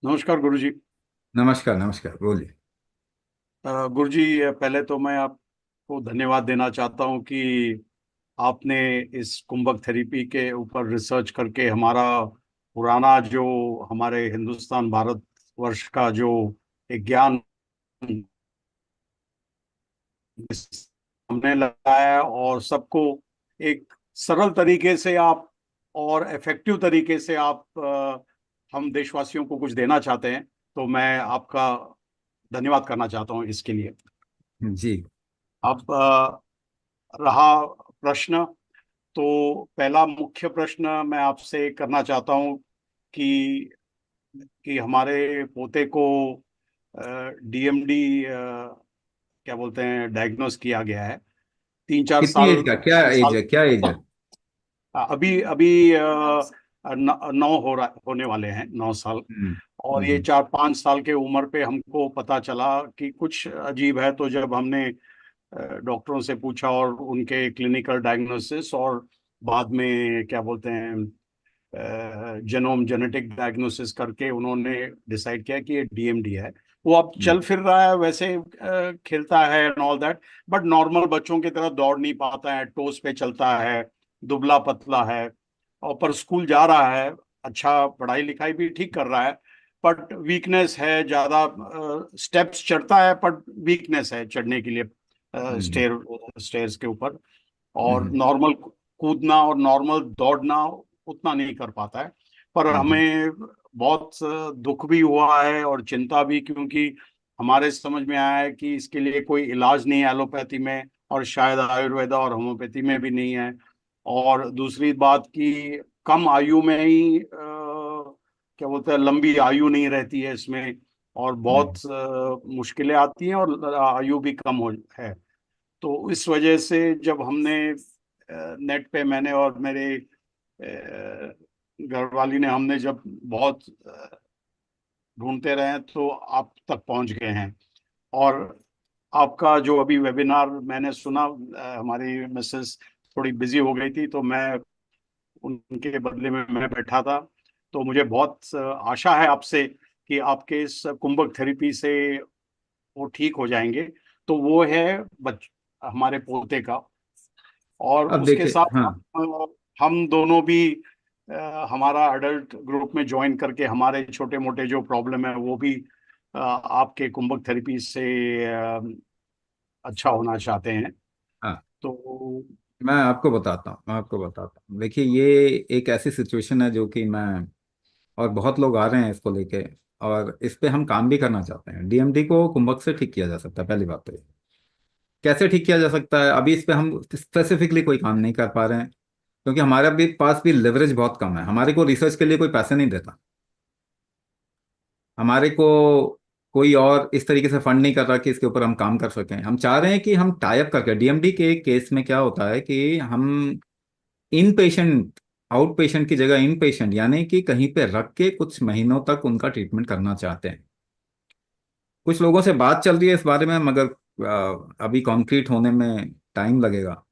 नमस्कार गुरुजी। नमस्कार नमस्कार, बोलिए। गुरुजी, पहले तो मैं आपको धन्यवाद देना चाहता हूं कि आपने इस कुंभक थेरेपी के ऊपर रिसर्च करके हमारा पुराना जो हमारे हिंदुस्तान भारत वर्ष का जो एक ज्ञान हमने लगाया और सबको एक सरल तरीके से आप और इफेक्टिव तरीके से आप हम देशवासियों को कुछ देना चाहते हैं, तो मैं आपका धन्यवाद करना चाहता हूं इसके लिए। जी। अब रहा प्रश्न, तो पहला मुख्य प्रश्न मैं आपसे करना चाहता हूं कि हमारे पोते को डीएमडी क्या बोलते हैं डायग्नोस किया गया है। तीन चार कितनी साल एज का, क्या एज साल है, क्या एज है? अभी अभी 9 होने वाले हैं, 9 साल। हम्म। और ये हम्म। 4-5 साल के उम्र पे हमको पता चला कि कुछ अजीब है, तो जब हमने डॉक्टरों से पूछा और उनके क्लिनिकल डायग्नोसिस और बाद में क्या बोलते हैं जेनोम जेनेटिक डायग्नोसिस करके उन्होंने डिसाइड किया कि ये डीएमडी है। वो अब हम्म। चल फिर रहा है, वैसे खेलता है and all that, but normal बच्चों की तरह दौड़ नहीं पाता है, टोस पे चलता है, दुबला पतला है। और पर स्कूल जा रहा है, अच्छा पढ़ाई लिखाई भी ठीक कर रहा है, बट वीकनेस है ज्यादा। स्टेप्स चढ़ता है पर वीकनेस है चढ़ने के लिए, हम्म। स्टेयर्स के ऊपर। और हम्म। नॉर्मल कूदना और नॉर्मल दौड़ना उतना नहीं कर पाता है। पर हम्म। हमें बहुत दुख भी हुआ है और चिंता भी, क्योंकि हमारे समझ में आया है कि इसके लिए कोई इलाज नहीं है एलोपैथी में, और शायद आयुर्वेदा और होम्योपैथी में भी नहीं है। और दूसरी बात कि कम आयु में ही क्या बोलते हैं लंबी आयु नहीं रहती है इसमें, और बहुत हम्म। मुश्किलें आती हैं और आयु भी कम हो है। तो इस वजह से जब हमने नेट पे, मैंने और मेरे घरवाली ने, हमने जब बहुत ढूंढते रहे तो आप तक पहुंच गए हैं। और आपका जो अभी वेबिनार मैंने सुना, हमारी मिसेस थोड़ी बिजी हो गई थी, तो मैं उनके बदले में मैं बैठा था। तो मुझे बहुत आशा है आपसे कि आपके इस कुंभक थेरेपी से वो ठीक हो जाएंगे। तो वो है हमारे पोते का। और अब उसके देखिए, साथ हाँ। हम दोनों भी हमारा अडल्ट ग्रुप में ज्वाइन करके हमारे छोटे मोटे जो प्रॉब्लम है वो भी आपके कुंभक थेरेपी से अ, अच्छा होना चाहते हैं। हाँ, तो मैं आपको बताता हूँ देखिए, ये एक ऐसी सिचुएशन है जो कि मैं और बहुत लोग आ रहे हैं इसको लेके, और इस पे हम काम भी करना चाहते हैं। डीएमडी को कुंभक से ठीक किया जा सकता है, पहली बात तो ये। कैसे ठीक किया जा सकता है, अभी इस पे हम स्पेसिफिकली कोई काम नहीं कर पा रहे हैं, क्योंकि हमारे भी पास भी लेवरेज बहुत कम है। हमारे को रिसर्च के लिए कोई पैसे नहीं देता, हमारे को कोई और इस तरीके से फंड नहीं कर रहा कि इसके ऊपर हम काम कर सकें। हम चाह रहे हैं कि हम टाई अप करके, डीएमडी के केस में क्या होता है कि हम इन पेशेंट, आउट पेशेंट की जगह इन पेशेंट, यानी कि कहीं पे रख के कुछ महीनों तक उनका ट्रीटमेंट करना चाहते हैं। कुछ लोगों से बात चल रही है इस बारे में, मगर अभी कॉन्क्रीट होने में टाइम लगेगा।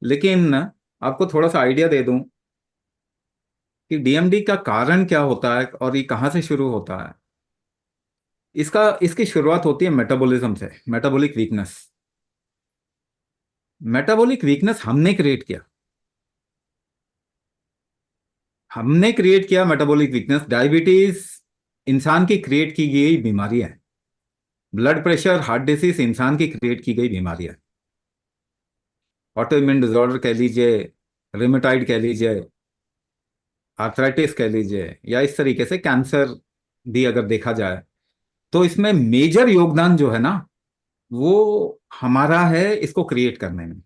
लेकिन आपको थोड़ा सा आइडिया दे दूं कि डीएमडी का कारण क्या होता है और ये कहाँ से शुरू होता है। इसकी शुरुआत होती है मेटाबॉलिज्म से, मेटाबॉलिक वीकनेस। मेटाबॉलिक वीकनेस हमने क्रिएट किया मेटाबॉलिक वीकनेस। डायबिटीज इंसान की क्रिएट की गई बीमारी है। ब्लड प्रेशर, हार्ट डिसीज इंसान की क्रिएट की गई बीमारी है। ऑटो इम्यून डिसऑर्डर कह लीजिए, रिमेटॉइड कह लीजिए, आर्थराइटिस कह लीजिए, या इस तरीके से कैंसर भी अगर देखा जाए, तो इसमें मेजर योगदान जो है ना, वो हमारा है इसको क्रिएट करने में।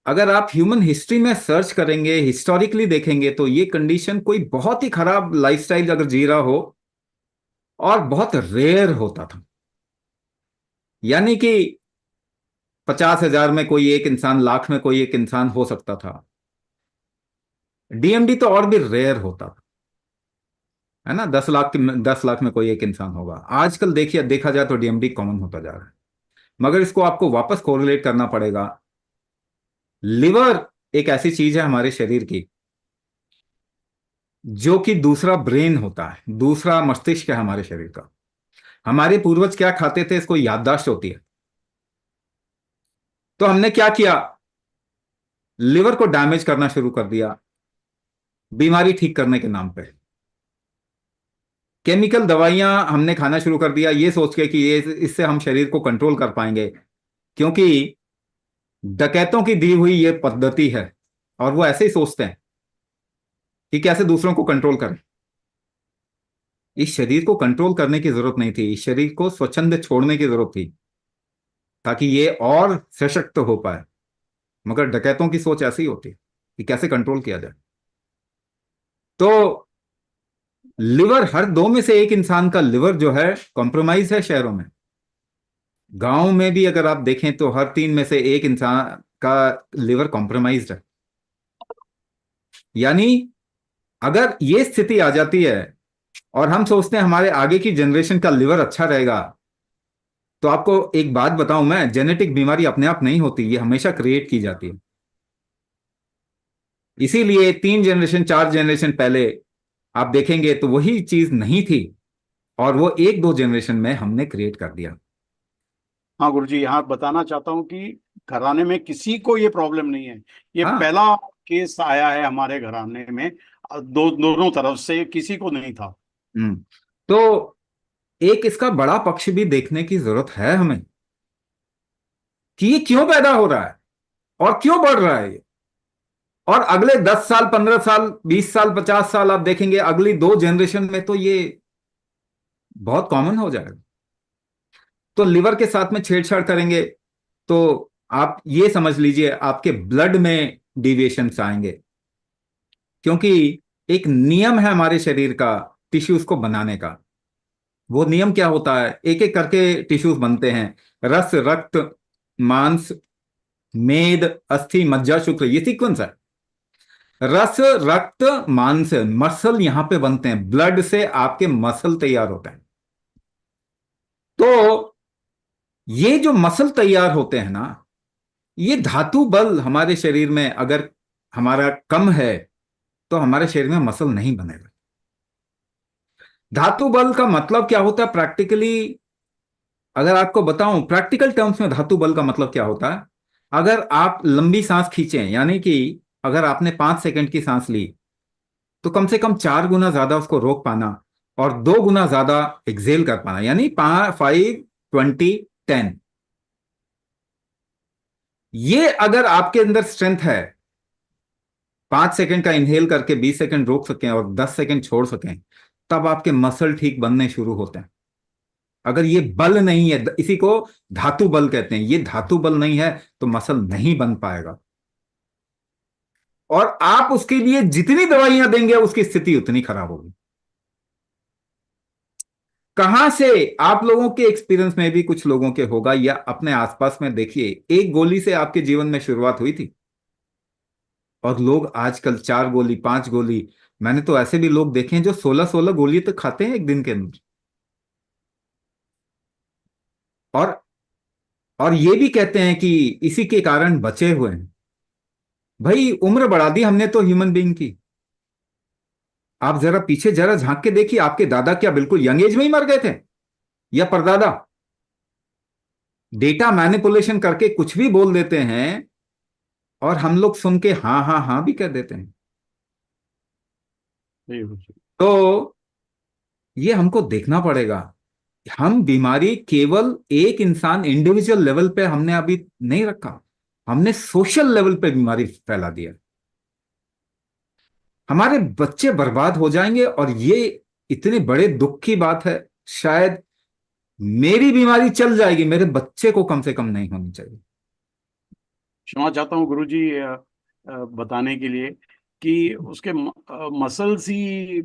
अगर आप ह्यूमन हिस्ट्री में सर्च करेंगे, हिस्टोरिकली देखेंगे, तो ये कंडीशन कोई बहुत ही खराब लाइफस्टाइल अगर जी रहा हो, और बहुत रेयर होता था। यानी कि 50,000 में कोई एक इंसान, लाख में कोई एक इंसान हो सकता था। डीएमडी तो और भी रेयर होता था, है ना। 10 लाख में कोई एक इंसान होगा। आजकल देखिए, देखा जाए तो डीएमडी कॉमन होता जा रहा है। मगर इसको आपको वापस कोरिलेट करना पड़ेगा। लिवर एक ऐसी चीज है हमारे शरीर की जो कि दूसरा ब्रेन होता है, दूसरा मस्तिष्क है हमारे शरीर का। हमारे पूर्वज क्या खाते थे इसको याददाश्त होती है। तो हमने क्या किया, लिवर को डैमेज करना शुरू कर दिया बीमारी ठीक करने के नाम पे। केमिकल दवाइयां हमने खाना शुरू कर दिया ये सोच के कि ये इससे हम शरीर को कंट्रोल कर पाएंगे, क्योंकि डकैतों की दी हुई ये पद्धति है और वो ऐसे ही सोचते हैं कि कैसे दूसरों को कंट्रोल करें। इस शरीर को कंट्रोल करने की जरूरत नहीं थी, इस शरीर को स्वच्छंद छोड़ने की जरूरत थी ताकि ये और सशक्त हो पाए। मगर डकैतों की सोच ऐसी होती है कि कैसे कंट्रोल किया जाए। तो लिवर, हर दो में से एक इंसान का लिवर जो है कॉम्प्रोमाइज है शहरों में। गांव में भी अगर आप देखें तो हर तीन में से एक इंसान का लिवर कॉम्प्रोमाइज्ड है। यानी अगर ये स्थिति आ जाती है और हम सोचते हैं हमारे आगे की जनरेशन का लिवर अच्छा रहेगा, तो आपको एक बात बताऊं मैं, जेनेटिक बीमारी अपने आप नहीं होती, ये हमेशा क्रिएट की जाती है। इसीलिए 3 जनरेशन 4 जनरेशन पहले आप देखेंगे तो वही चीज नहीं थी और वो 1-2 जनरेशन में हमने क्रिएट कर दिया। हाँ गुरुजी, यहाँ बताना चाहता हूँ कि घराने में किसी को ये प्रॉब्लम नहीं है। ये हाँ। पहला केस आया है हमारे घराने में। दोनों तरफ से किसी को नहीं था। हम्म। तो एक इसका बड़ा पक्ष भी देखने की जरूरत है हमें कि ये क्यों पैदा हो रहा है और क्यों बढ़ रहा है ये। और अगले 10 साल 15 साल 20 साल 50 साल आप देखेंगे, अगली 2 जनरेशन में तो ये बहुत कॉमन हो जाएगा। तो लिवर के साथ में छेड़छाड़ करेंगे तो आप ये समझ लीजिए आपके ब्लड में डिविएशंस आएंगे, क्योंकि एक नियम है हमारे शरीर का टिश्यूज को बनाने का। वो नियम क्या होता है, एक एक करके टिश्यूज बनते हैं, रस रक्त मांस मेद अस्थि मज्जा शुक्र, ये सीक्वेंस है। रस रक्त मांस मसल यहां पे बनते हैं, ब्लड से आपके मसल तैयार होते हैं। तो ये जो मसल तैयार होते हैं ना, ये धातु बल हमारे शरीर में अगर हमारा कम है तो हमारे शरीर में मसल नहीं बनेगा। धातु बल का मतलब क्या होता है प्रैक्टिकली, अगर आपको बताऊं प्रैक्टिकल टर्म्स में धातु बल का मतलब क्या होता है। अगर आप लंबी सांस खींचें, यानी कि अगर आपने 5 सेकंड की सांस ली तो कम से कम 4 गुना ज्यादा उसको रोक पाना और 2 गुना ज्यादा एक्सेल कर पाना, यानी 5 5 20 10। ये अगर आपके अंदर स्ट्रेंथ है, 5 सेकंड का इनहेल करके 20 सेकंड रोक सकें और 10 सेकंड छोड़ सकें, तब आपके मसल ठीक बनने शुरू होते हैं। अगर ये बल नहीं है, इसी को धातु बल कहते हैं, ये धातु बल नहीं है तो मसल नहीं बन पाएगा। और आप उसके लिए जितनी दवाइयां देंगे उसकी स्थिति उतनी खराब होगी। कहां से, आप लोगों के एक्सपीरियंस में भी कुछ लोगों के होगा या अपने आसपास में देखिए, एक गोली से आपके जीवन में शुरुआत हुई थी और लोग आजकल 4 गोली 5 गोली, मैंने तो ऐसे भी लोग देखे हैं जो 16-16 गोली तक खाते हैं एक दिन के अंदर। और और ये भी कहते हैं कि इसी के कारण बचे हुए हैं। भाई उम्र बढ़ा दी हमने तो ह्यूमन बीइंग की। आप जरा पीछे जरा झांक के देखिए, आपके दादा क्या बिल्कुल यंग एज में ही मर गए थे, या परदादा। डेटा मैनिपुलेशन करके कुछ भी बोल देते हैं और हम लोग सुन के हाँ हाँ हाँ भी कह देते हैं। जी गुरुजी। तो ये हमको देखना पड़ेगा। हम बीमारी केवल एक इंसान इंडिविजुअल लेवल पे हमने अभी नहीं रखा, हमने सोशल लेवल पे बीमारी फैला दिया। हमारे बच्चे बर्बाद हो जाएंगे और ये इतने बड़े दुख की बात है। शायद मेरी बीमारी चल जाएगी, मेरे बच्चे को कम से कम नहीं होनी चाहिए। क्षमा चाहता हूँ गुरुजी, बताने के लिए कि उसके मसल्स ही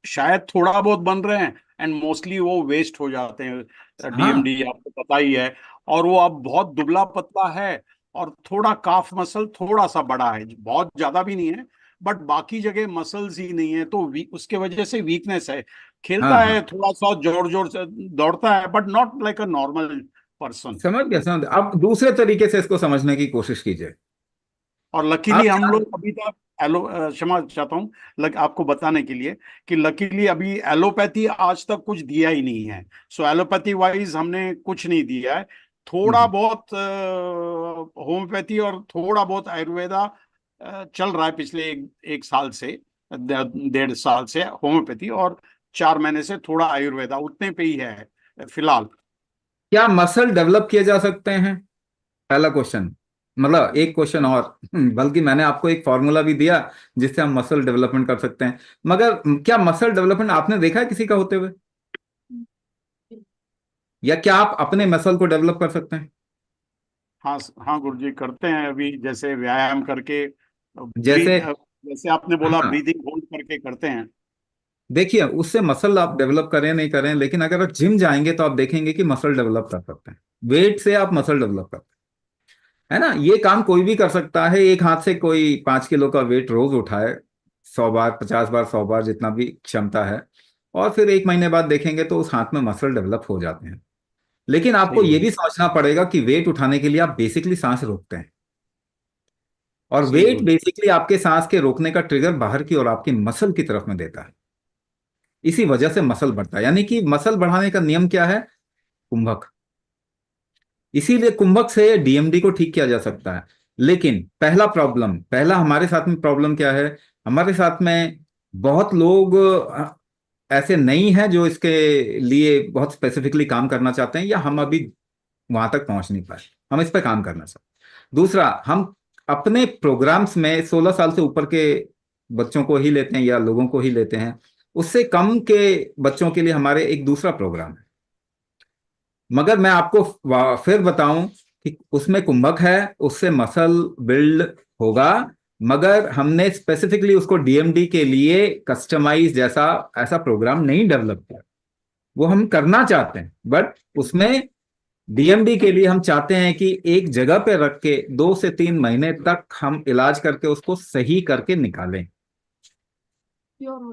शायद थोड़ा बहुत बन रहे हैं एंड मोस्टली वो वेस्ट हो जाते हैं। हाँ डीएमडी आपको पता ही है। और वो अब बहुत दुबला पतला है और थोड़ा काफ मसल थोड़ा सा बड़ा है, बहुत ज्यादा भी नहीं है, बट बाकी जगह मसल्स ही नहीं है। तो उसके वजह से वीकनेस है। हाँ खेलता है हाँ, थोड़ा सा, जोर जोर से दौड़ता है, but not like a normal person. समझ गया समझ गया। अब दूसरे तरीके से इसको समझने की कोशिश कीजिए। और लकीली आप हम चार लोग अभी तक क्षमा चाहता हूँ आपको बताने के लिए कि लकीली अभी एलोपैथी आज तक कुछ दिया ही नहीं है। सो एलोपैथी वाइज हमने कुछ नहीं दिया है। थोड़ा बहुत होम्योपैथी और थोड़ा बहुत आयुर्वेदा चल रहा है पिछले एक साल से, 1.5 साल से होम्योपैथी, और 4 महीने से थोड़ा आयुर्वेदा, उतने पे ही है फिलहाल। क्या मसल डेवलप किए जा सकते हैं? पहला क्वेश्चन, मतलब एक क्वेश्चन और बल्कि मैंने आपको एक फॉर्मूला भी दिया जिससे हम मसल डेवलपमेंट कर सकते हैं, मगर क्या मसल डेवलपमेंट आपने देखा है किसी का होते हुए? या क्या आप अपने मसल को डेवलप कर सकते हैं? हाँ हाँ गुरुजी, करते हैं अभी, जैसे व्यायाम करके, जैसे, जैसे आपने बोला हाँ, ब्रीदिंग होल्ड करके करते हैं। देखिए उससे मसल आप डेवलप करें नहीं करें, लेकिन अगर आप जिम जाएंगे तो आप देखेंगे कि मसल डेवलप कर सकते हैं। वेट से आप मसल डेवलप करते हैं, है ना? ये काम कोई भी कर सकता है। एक हाथ से कोई 5 किलो का वेट रोज उठाए, 100 बार, 50 बार, 100 बार, जितना भी क्षमता है, और फिर एक महीने बाद देखेंगे तो उस हाथ में मसल डेवलप हो जाते हैं। लेकिन आपको सही ये गुरु। भी समझना पड़ेगा कि वेट उठाने के लिए आप बेसिकली सांस रोकते हैं, और सही वेट गुरु। बेसिकली आपके सांस के रोकने का ट्रिगर बाहर की और आपकी मसल की तरफ में देता है। इसी वजह से मसल बढ़ता है। यानी कि मसल बढ़ाने का नियम क्या है? कुंभक। इसीलिए कुंभक से डीएमडी को ठीक किया जा सकता है। लेकिन पहला हमारे साथ में प्रॉब्लम क्या है? हमारे साथ में बहुत लोग ऐसे नहीं हैं जो इसके लिए बहुत स्पेसिफिकली काम करना चाहते हैं, या हम अभी वहां तक पहुंच नहीं पाए। हम इस पर काम करना चाहते हैं। दूसरा, हम अपने प्रोग्राम्स में 16 साल से ऊपर के बच्चों को ही लेते हैं या लोगों को ही लेते हैं। उससे कम के बच्चों के लिए हमारे एक दूसरा प्रोग्राम है। मगर मैं आपको फिर बताऊं कि उसमें कुंभक है, उससे मसल बिल्ड होगा, मगर हमने स्पेसिफिकली उसको डीएमडी के लिए कस्टमाइज जैसा ऐसा प्रोग्राम नहीं डेवलप किया। वो हम करना चाहते हैं, बट उसमें डीएमडी के लिए हम चाहते हैं कि एक जगह पे रख के 2 से 3 महीने तक हम इलाज करके उसको सही करके निकालें।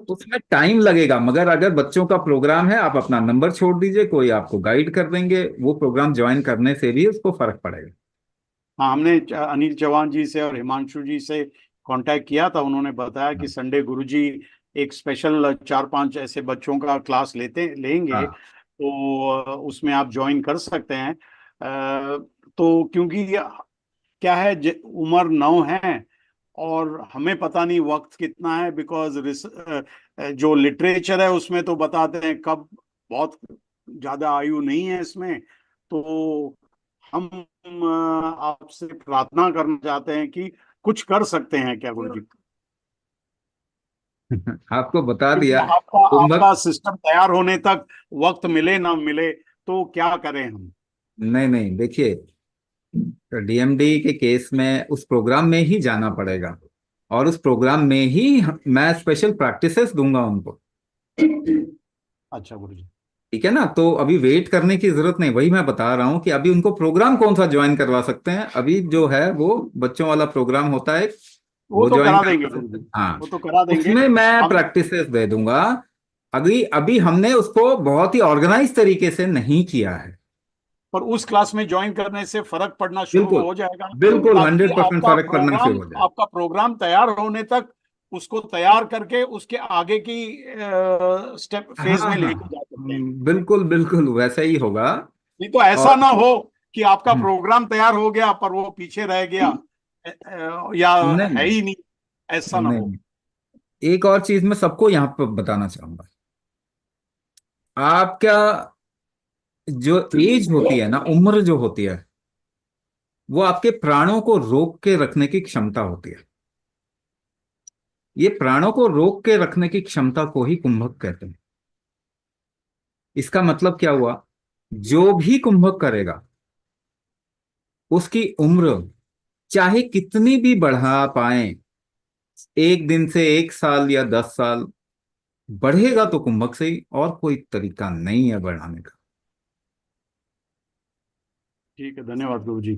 उसमें टाइम लगेगा, मगर अगर बच्चों का प्रोग्राम है, आप अपना नंबर छोड़ दीजिए, कोई आपको गाइड कर देंगे। वो प्रोग्राम ज्वाइन करने से भी उसको फर्क पड़ेगा। हाँ, हमने अनिल चौहान जी से और हिमांशु जी से कांटेक्ट किया था। उन्होंने बताया कि हाँ, संडे गुरुजी एक स्पेशल 4-5 ऐसे बच्चों का क्लास लेंगे, हाँ, तो उसमें आप ज्वाइन कर सकते हैं। तो क्योंकि क्या है, उम्र 9 है और हमें पता नहीं वक्त कितना है, बिकॉज जो लिटरेचर है उसमें तो बताते हैं कब, बहुत ज्यादा आयु नहीं है इसमें। तो हम आपसे प्रार्थना करना चाहते हैं कि कुछ कर सकते हैं क्या गुरु जी? आपको बता क्योंकि दिया। आपका कुंभक, आपका सिस्टम तैयार होने तक वक्त मिले ना मिले तो क्या करें हम। नहीं नहीं, देखिए, डीएमडी के केस में उस प्रोग्राम में ही जाना पड़ेगा, और उस प्रोग्राम में ही मैं स्पेशल प्रैक्टिसेस दूंगा उनको। अच्छा गुरु जी। ठीक है ना? तो अभी वेट करने की जरूरत नहीं। वही मैं बता रहा हूँ कि अभी उनको प्रोग्राम कौन सा ज्वाइन करवा सकते हैं। अभी जो है वो बच्चों वाला प्रोग्राम होता है, वो वो तो ज्वाइन करा देंगे करवा गुरु सकते जी, हैं। हाँ, वो तो करा देंगे। उसमें मैं हम प्रैक्टिसेस दे दूंगा। अभी अभी हमने उसको बहुत ही ऑर्गेनाइज तरीके से नहीं किया है। पर उस क्लास में ज्वाइन करने से फर्क पड़ना शुरू बिल्कुल, हो जाएगा, बिल्कुल, ताकि 100% फर्क पड़ना शुरू हो जाए। आपका प्रोग्राम तैयार होने तक उसको तैयार करके उसके आगे की स्टेप हाँ, फेज में हाँ, लेके जा सकते हैं। बिल्कुल बिल्कुल वैसा ही होगा। नहीं तो ऐसा और ना हो कि आपका प्रोग्राम तैयार हो गया पर वो पीछे रह गया, या है नहीं ही नहीं, ऐसा ना नहीं हो। नहीं, एक और चीज मैं सबको यहाँ पर बताना चाहूंगा। आपका जो एज होती है ना, उम्र जो होती है, वो आपके प्राणों को रोक के रखने की क्षमता होती है। ये प्राणों को रोक के रखने की क्षमता को ही कुंभक कहते हैं। इसका मतलब क्या हुआ? जो भी कुंभक करेगा, उसकी उम्र चाहे कितनी भी बढ़ा पाए, 1 दिन से 1 साल या 10 साल, बढ़ेगा तो कुंभक से ही, और कोई तरीका नहीं है बढ़ाने का। ठीक है, धन्यवाद गुरु जी।